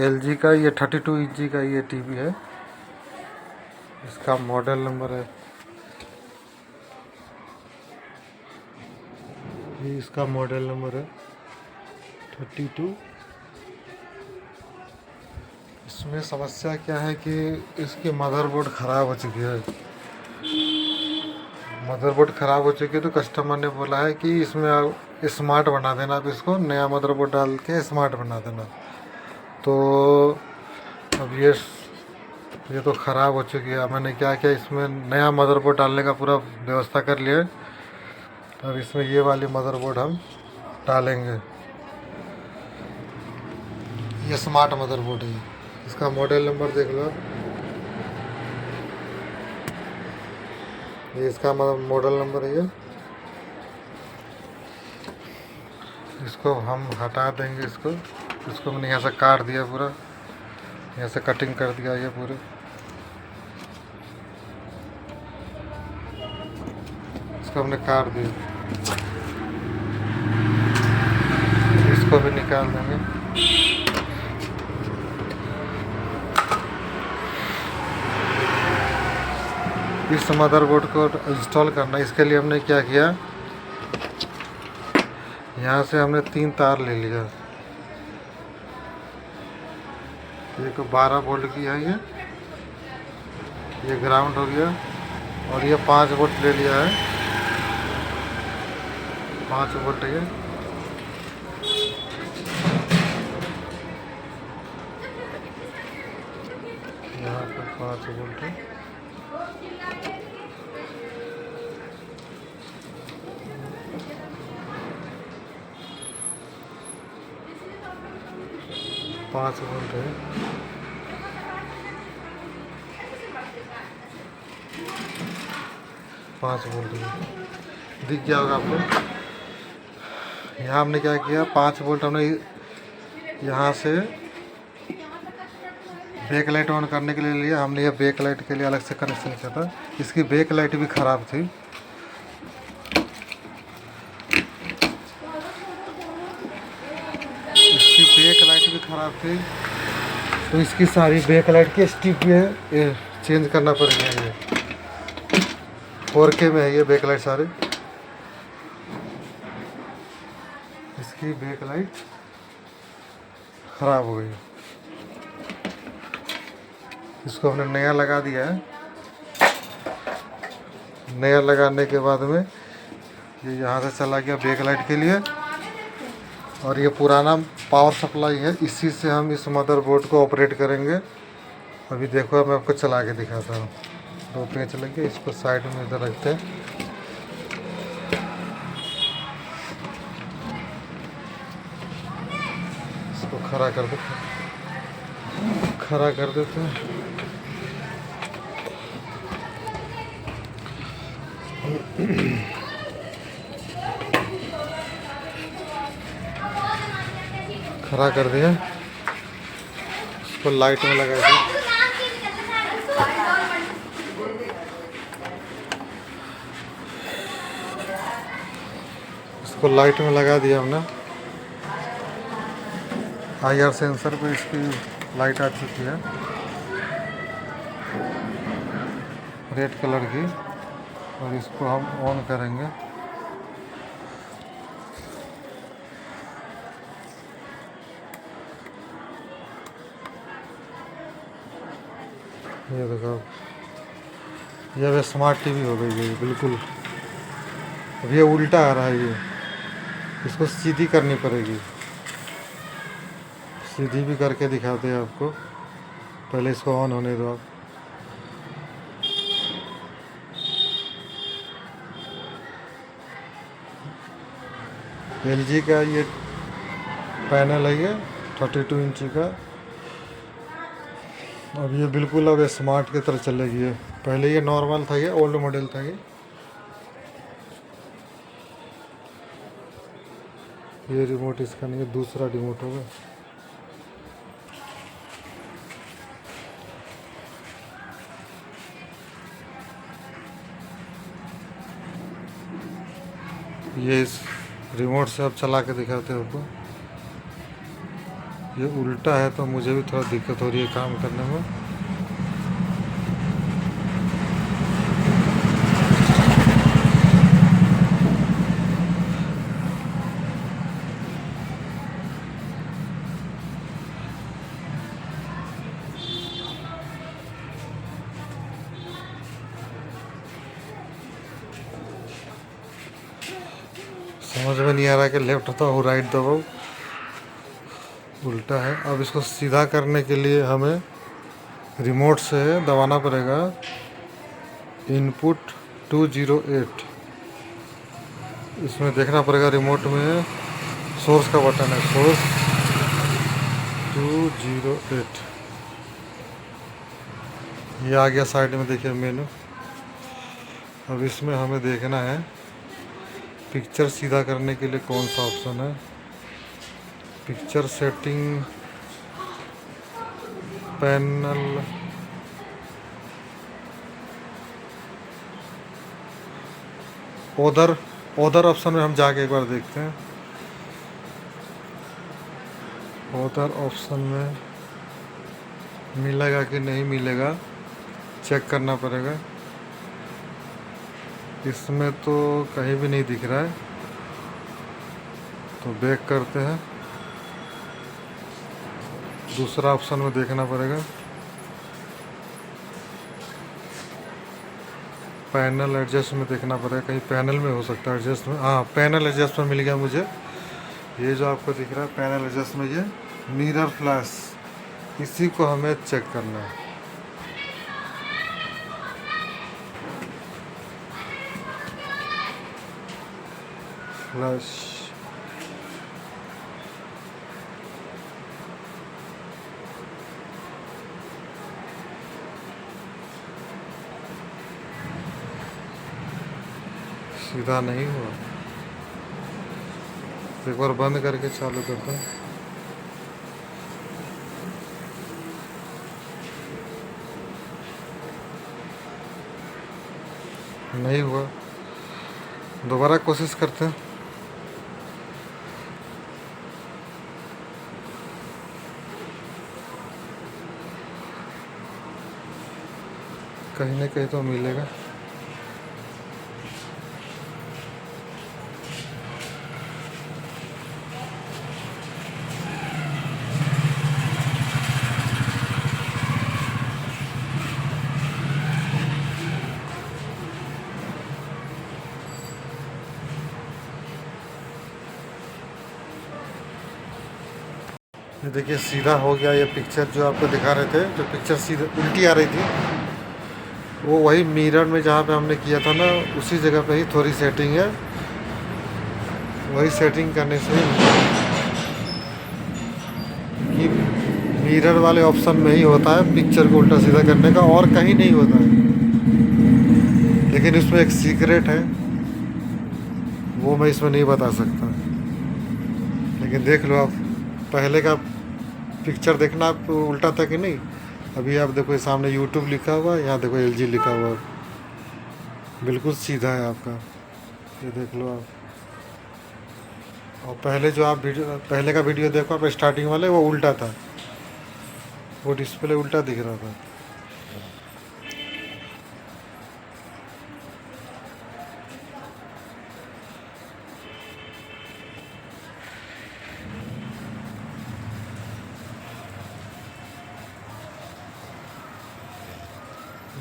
LG का ये 32 इंची का ये टीवी है। इसका मॉडल नंबर है, ये इसका मॉडल नंबर है 32। इसमें समस्या क्या है कि इसकी मदरबोर्ड ख़राब हो चुकी है। मदरबोर्ड ख़राब हो चुकी है तो कस्टमर ने बोला है कि इसमें आप स्मार्ट बना देना, आप इसको नया मदरबोर्ड डाल के स्मार्ट बना देना। तो अब ये तो ख़राब हो चुकी है। मैंने क्या किया, इसमें नया मदरबोर्ड डालने का पूरा व्यवस्था कर लिया। अब इसमें ये वाली मदरबोर्ड हम डालेंगे। ये स्मार्ट मदरबोर्ड है, इसका मॉडल नंबर देख लो। ये इसका मॉडल नंबर है। ये इसको हम हटा देंगे। इसको मैंने यहाँ से काट दिया, पूरा यहाँ से कटिंग कर दिया ये पूरे। इसको हमने काट दिया, इसको भी निकाल देंगे। इस मदरबोर्ड को इंस्टॉल करना, इसके लिए हमने क्या किया, यहाँ से हमने 3 तार ले लिया। एक 12 वोल्ट की है, ये ग्राउंड हो गया, और ये 5 वोल्ट ले लिया है। 5 वोल्ट ये, यहाँ पर 5 वोल्ट है। पाँच वोल्ट है। पाँच वोल्ट दिख गया होगा आपको। यहाँ हमने क्या किया, 5 वोल्ट हमने यहाँ से बैक लाइट ऑन करने के लिए लिया। हमने ये बैक लाइट के लिए अलग से कनेक्शन किया था। इसकी बैक लाइट भी ख़राब थी। इसकी बैक लाइट भी ख़राब थी, तो इसकी सारी बैक लाइट की स्टिप भी है, ये चेंज करना पड़ेगा। ये 4K में है ये बैक लाइट सारे। इसकी बैक लाइट ख़राब हो गई, इसको हमने नया लगा दिया है। नया लगाने के बाद में ये यहाँ से चला गया बैक लाइट के लिए, और ये पुराना पावर सप्लाई है, इसी से हम इस मदरबोर्ड को ऑपरेट करेंगे। अभी देखो, मैं आपको चला के दिखाता हूँ। 2 पेंच लगे, इसको साइड में इधर रखते हैं। इसको खड़ा कर देते हैं, खड़ा कर देते हैं। खड़ा कर दिया, इसको लाइट में लगा दिया। इसको लाइट में लगा दिया हमने। IR सेंसर पे इसकी लाइट आ चुकी है, रेड कलर की, और इसको हम ऑन करेंगे। ये देखो, ये अब स्मार्ट टीवी हो गई है बिल्कुल। अब ये उल्टा आ रहा है, ये इसको सीधी करनी पड़ेगी। सीधी भी करके दिखाते हैं आपको, पहले इसको ऑन होने दो आप। LG का ये पैनल है, ये 32 इंची का। अब ये बिल्कुल अब स्मार्ट की तरह चलेगी। ये पहले ये नॉर्मल था, ये ओल्ड मॉडल था। ये रिमोट इसका नहीं है, दूसरा रिमोट होगा। ये इस रिमोट से अब चला के दिखाते हैं आपको। ये उल्टा है तो मुझे भी थोड़ा दिक्कत हो रही है काम करने में। समझ में नहीं आ रहा कि लेफ्ट दबाओ राइट दबाओ, उल्टा है। अब इसको सीधा करने के लिए हमें रिमोट से दबाना पड़ेगा इनपुट 208। इसमें देखना पड़ेगा रिमोट में सोर्स का बटन है, सोर्स 208। ये आ गया साइड में, देखिए मेनू। अब इसमें हमें देखना है पिक्चर सीधा करने के लिए कौन सा ऑप्शन है। Picture setting, panel, other option में हम जाके एक बार देखते हैं। ओदर ऑप्शन में मिलेगा कि नहीं मिलेगा, चेक करना पड़ेगा। इसमें तो कहीं भी नहीं दिख रहा है, तो बैक करते हैं। दूसरा ऑप्शन में देखना पड़ेगा। पैनल एडजस्ट में देखना पड़ेगा, कहीं पैनल में हो सकता है एडजस्ट में। हाँ, पैनल एडजस्ट में मिल गया मुझे। ये जो आपको दिख रहा है पैनल एडजस्ट में, ये मिरर फ्लैश, इसी को हमें चेक करना है। फ्लैश, सीधा नहीं हुआ। एक बार बंद करके चालू करते हैं। नहीं हुआ, दोबारा कोशिश करते हैं। कहीं ना कहीं तो मिलेगा। ये देखिए सीधा हो गया। ये पिक्चर जो आपको दिखा रहे थे, जो पिक्चर सीधा उल्टी आ रही थी, वो वही मिरर में जहाँ पे हमने किया था ना, उसी जगह पे ही थोड़ी सेटिंग है। वही सेटिंग करने से कि मिरर वाले ऑप्शन में ही होता है पिक्चर को उल्टा सीधा करने का, और कहीं नहीं होता है। लेकिन इसमें एक सीक्रेट है, वो मैं इसमें नहीं बता सकता। लेकिन देख लो आप, पहले का पिक्चर देखना आप उल्टा था कि नहीं। अभी आप देखो सामने यूट्यूब लिखा हुआ है, यहाँ देखो LG लिखा हुआ है, बिल्कुल सीधा है आपका। ये देख लो आप। और पहले जो आप पहले का वीडियो देखो आप, स्टार्टिंग वाले, वो उल्टा था, वो डिस्प्ले उल्टा दिख रहा था।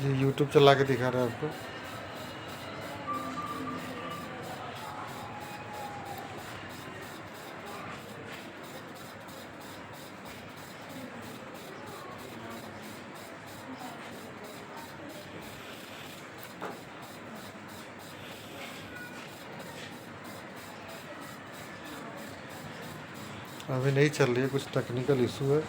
ये यूट्यूब चला के दिखा रहा है आपको। अभी नहीं चल रही है, कुछ टेक्निकल इशू है।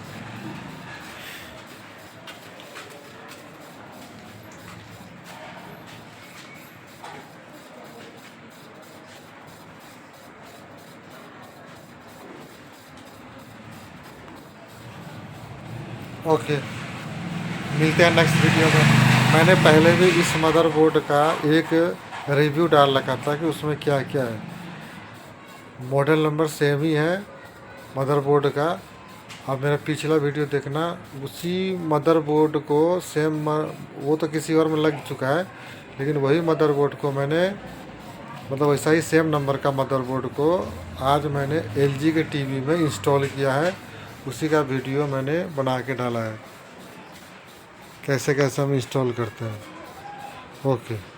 ओके, मिलते हैं नेक्स्ट वीडियो में। मैंने पहले भी इस मदरबोर्ड का एक रिव्यू डाल रखा था कि उसमें क्या क्या है। मॉडल नंबर सेम ही है मदरबोर्ड का, आप मेरा पिछला वीडियो देखना, उसी मदरबोर्ड को सेम वो तो किसी और में लग चुका है, लेकिन वही मदरबोर्ड को मैंने मतलब वैसा ही सेम नंबर का मदरबोर्ड को आज मैंने LG के टीवी में इंस्टॉल किया है। उसी का वीडियो मैंने बना के डाला है, कैसे कैसे हम इंस्टॉल करते हैं। ओके।